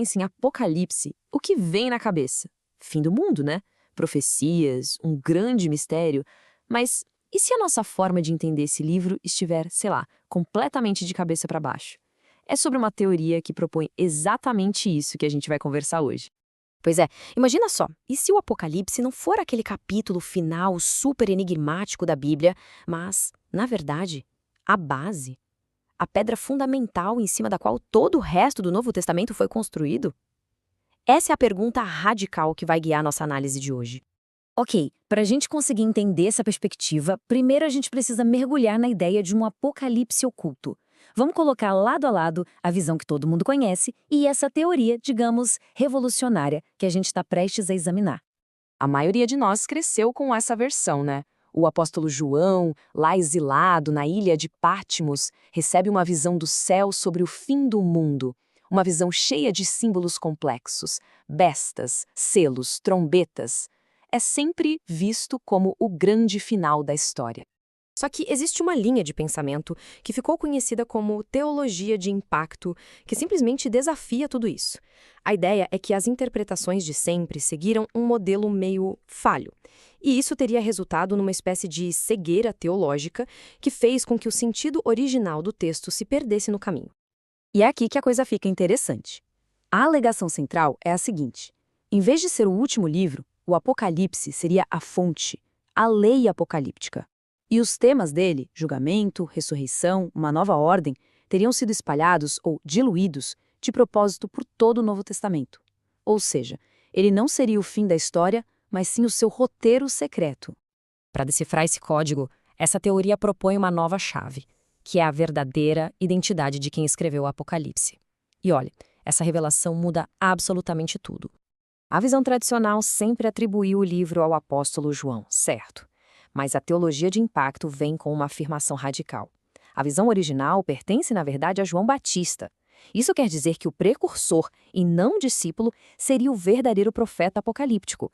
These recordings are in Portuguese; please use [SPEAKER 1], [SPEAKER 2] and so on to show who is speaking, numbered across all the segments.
[SPEAKER 1] pensa em Apocalipse, o que vem na cabeça? Fim do mundo, né? Profecias, um grande mistério. Mas e se a nossa forma de entender esse livro estiver, sei lá, completamente de cabeça para baixo? É sobre uma teoria que propõe exatamente isso que a gente vai conversar hoje.
[SPEAKER 2] Pois é, imagina só, e se o Apocalipse não for aquele capítulo final super enigmático da Bíblia, mas, na verdade, a base, a pedra fundamental em cima da qual todo o resto do Novo Testamento foi construído? Essa é a pergunta radical que vai guiar nossa análise de hoje.
[SPEAKER 3] Ok, para a gente conseguir entender essa perspectiva, primeiro a gente precisa mergulhar na ideia de um apocalipse oculto. Vamos colocar lado a lado a visão que todo mundo conhece e essa teoria, digamos, revolucionária que a gente está prestes a examinar.
[SPEAKER 1] A maioria de nós cresceu com essa versão, né? O apóstolo João, lá exilado na ilha de Patmos, recebe uma visão do céu sobre o fim do mundo. Uma visão cheia de símbolos complexos, bestas, selos, trombetas. É sempre visto como o grande final da história.
[SPEAKER 2] Só que existe uma linha de pensamento que ficou conhecida como teologia de impacto, que simplesmente desafia tudo isso. A ideia é que as interpretações de sempre seguiram um modelo meio falho. E isso teria resultado numa espécie de cegueira teológica que fez com que o sentido original do texto se perdesse no caminho.
[SPEAKER 3] E é aqui que a coisa fica interessante. A alegação central é a seguinte: em vez de ser o último livro, o Apocalipse seria a fonte, a lei apocalíptica. E os temas dele, julgamento, ressurreição, uma nova ordem, teriam sido espalhados ou diluídos de propósito por todo o Novo Testamento. Ou seja, ele não seria o fim da história, mas sim o seu roteiro secreto.
[SPEAKER 2] Para decifrar esse código, essa teoria propõe uma nova chave, que é a verdadeira identidade de quem escreveu o Apocalipse. E olha, essa revelação muda absolutamente tudo. A visão tradicional sempre atribuiu o livro ao apóstolo João, certo? Mas a teologia de impacto vem com uma afirmação radical. A visão original pertence, na verdade, a João Batista. Isso quer dizer que o precursor, e não o discípulo, seria o verdadeiro profeta apocalíptico.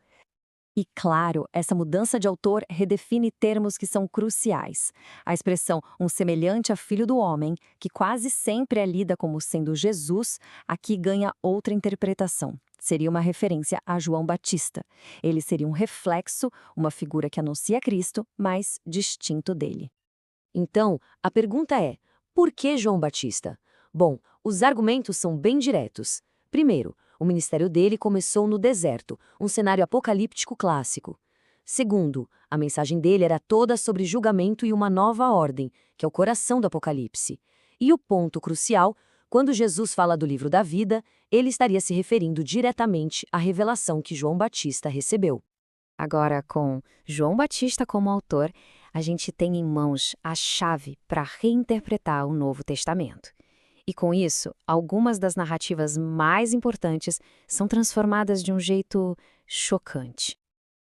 [SPEAKER 3] E claro, essa mudança de autor redefine termos que são cruciais. A expressão um semelhante a filho do homem, que quase sempre é lida como sendo Jesus, aqui ganha outra interpretação. Seria uma referência a João Batista. Ele seria um reflexo, uma figura que anuncia Cristo, mas distinto dele.
[SPEAKER 4] Então, a pergunta é: por que João Batista? Bom, os argumentos são bem diretos. Primeiro, o ministério dele começou no deserto, um cenário apocalíptico clássico. Segundo, a mensagem dele era toda sobre julgamento e uma nova ordem, que é o coração do Apocalipse. E o ponto crucial, quando Jesus fala do livro da vida, ele estaria se referindo diretamente à revelação que João Batista recebeu.
[SPEAKER 2] Agora, com João Batista como autor, a gente tem em mãos a chave para reinterpretar o Novo Testamento. E com isso, algumas das narrativas mais importantes são transformadas de um jeito chocante.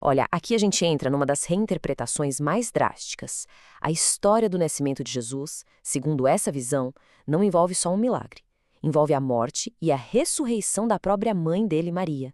[SPEAKER 4] Olha, aqui a gente entra numa das reinterpretações mais drásticas. A história do nascimento de Jesus, segundo essa visão, não envolve só um milagre. Envolve a morte e a ressurreição da própria mãe dele, Maria.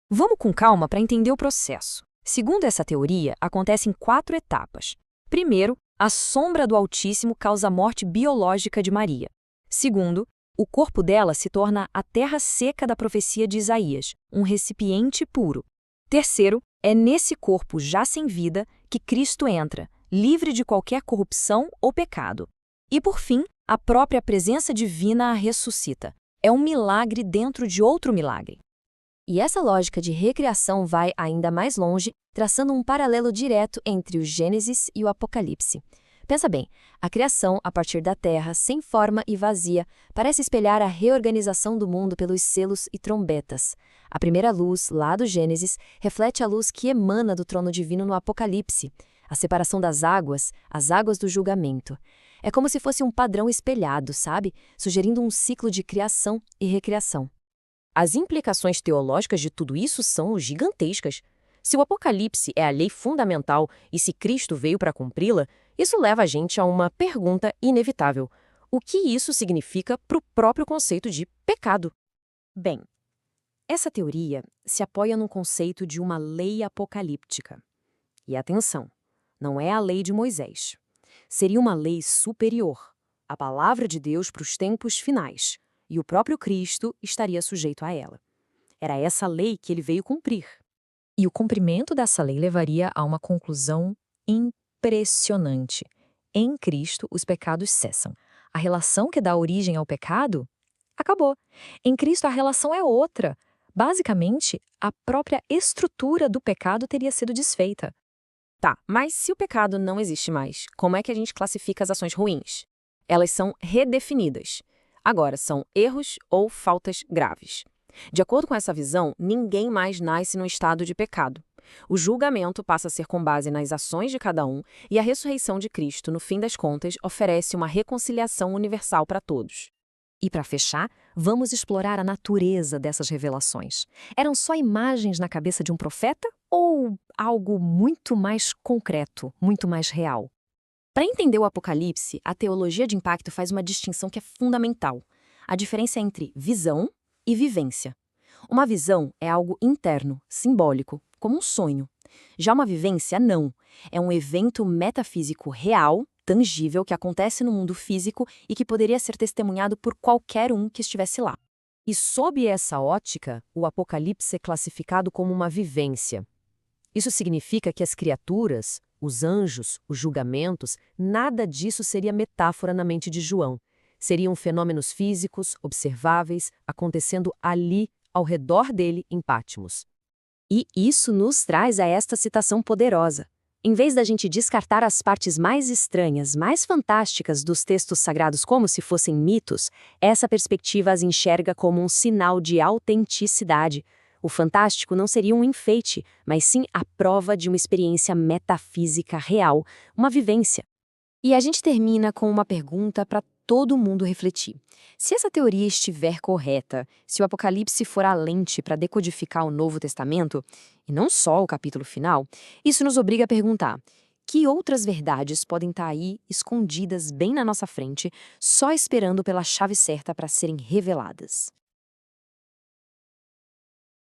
[SPEAKER 2] Vamos com calma para entender o processo. Segundo essa teoria, acontece em 4 etapas. Primeiro, a sombra do Altíssimo causa a morte biológica de Maria. Segundo, o corpo dela se torna a terra seca da profecia de Isaías, um recipiente puro. Terceiro, é nesse corpo já sem vida que Cristo entra, livre de qualquer corrupção ou pecado. E por fim, a própria presença divina a ressuscita. É um milagre dentro de outro milagre.
[SPEAKER 4] E essa lógica de recriação vai ainda mais longe, traçando um paralelo direto entre o Gênesis e o Apocalipse. Pensa bem, a criação, a partir da terra, sem forma e vazia, parece espelhar a reorganização do mundo pelos selos e trombetas. A primeira luz, lá do Gênesis, reflete a luz que emana do trono divino no Apocalipse, a separação das águas, as águas do julgamento. É como se fosse um padrão espelhado, sabe? Sugerindo um ciclo de criação e recriação. As implicações teológicas de tudo isso são gigantescas. Se o Apocalipse é a lei fundamental e se Cristo veio para cumpri-la, isso leva a gente a uma pergunta inevitável. O que isso significa para o próprio conceito de pecado?
[SPEAKER 3] Bem, essa teoria se apoia num conceito de uma lei apocalíptica. E atenção, não é a lei de Moisés. Seria uma lei superior, a palavra de Deus para os tempos finais. e o próprio Cristo estaria sujeito a ela. Era essa lei que ele veio cumprir.
[SPEAKER 2] E o cumprimento dessa lei levaria a uma conclusão impressionante. Em Cristo, os pecados cessam. A relação que dá origem ao pecado acabou. Em Cristo, a relação é outra. Basicamente, a própria estrutura do pecado teria sido desfeita.
[SPEAKER 1] Tá, mas se o pecado não existe mais, como é que a gente classifica as ações ruins? Elas são redefinidas. Agora, são erros ou faltas graves. De acordo com essa visão, ninguém mais nasce no estado de pecado. O julgamento passa a ser com base nas ações de cada um e a ressurreição de Cristo, no fim das contas, oferece uma reconciliação universal para todos.
[SPEAKER 2] E para fechar, vamos explorar a natureza dessas revelações. Eram só imagens na cabeça de um profeta ou algo muito mais concreto, muito mais real?
[SPEAKER 1] Para entender o Apocalipse, a teologia de impacto faz uma distinção que é fundamental. A diferença é entre visão e vivência. Uma visão é algo interno, simbólico, como um sonho. Já uma vivência, não. É um evento metafísico real, tangível, que acontece no mundo físico e que poderia ser testemunhado por qualquer um que estivesse lá.
[SPEAKER 3] E sob essa ótica, o Apocalipse é classificado como uma vivência. Isso significa que as criaturas, os anjos, os julgamentos, nada disso seria metáfora na mente de João. Seriam fenômenos físicos, observáveis, acontecendo ali, ao redor dele, em Patmos. E isso nos traz a esta citação poderosa. Em vez da gente descartar as partes mais estranhas, mais fantásticas dos textos sagrados como se fossem mitos, essa perspectiva as enxerga como um sinal de autenticidade. O fantástico não seria um enfeite, mas sim a prova de uma experiência metafísica real, uma vivência. E a gente termina com uma pergunta para todo mundo refletir. Se essa teoria estiver correta, se o Apocalipse for a lente para decodificar o Novo Testamento, e não só o capítulo final, isso nos obriga a perguntar: que outras verdades podem estar aí, escondidas bem na nossa frente, só esperando pela chave certa para serem reveladas?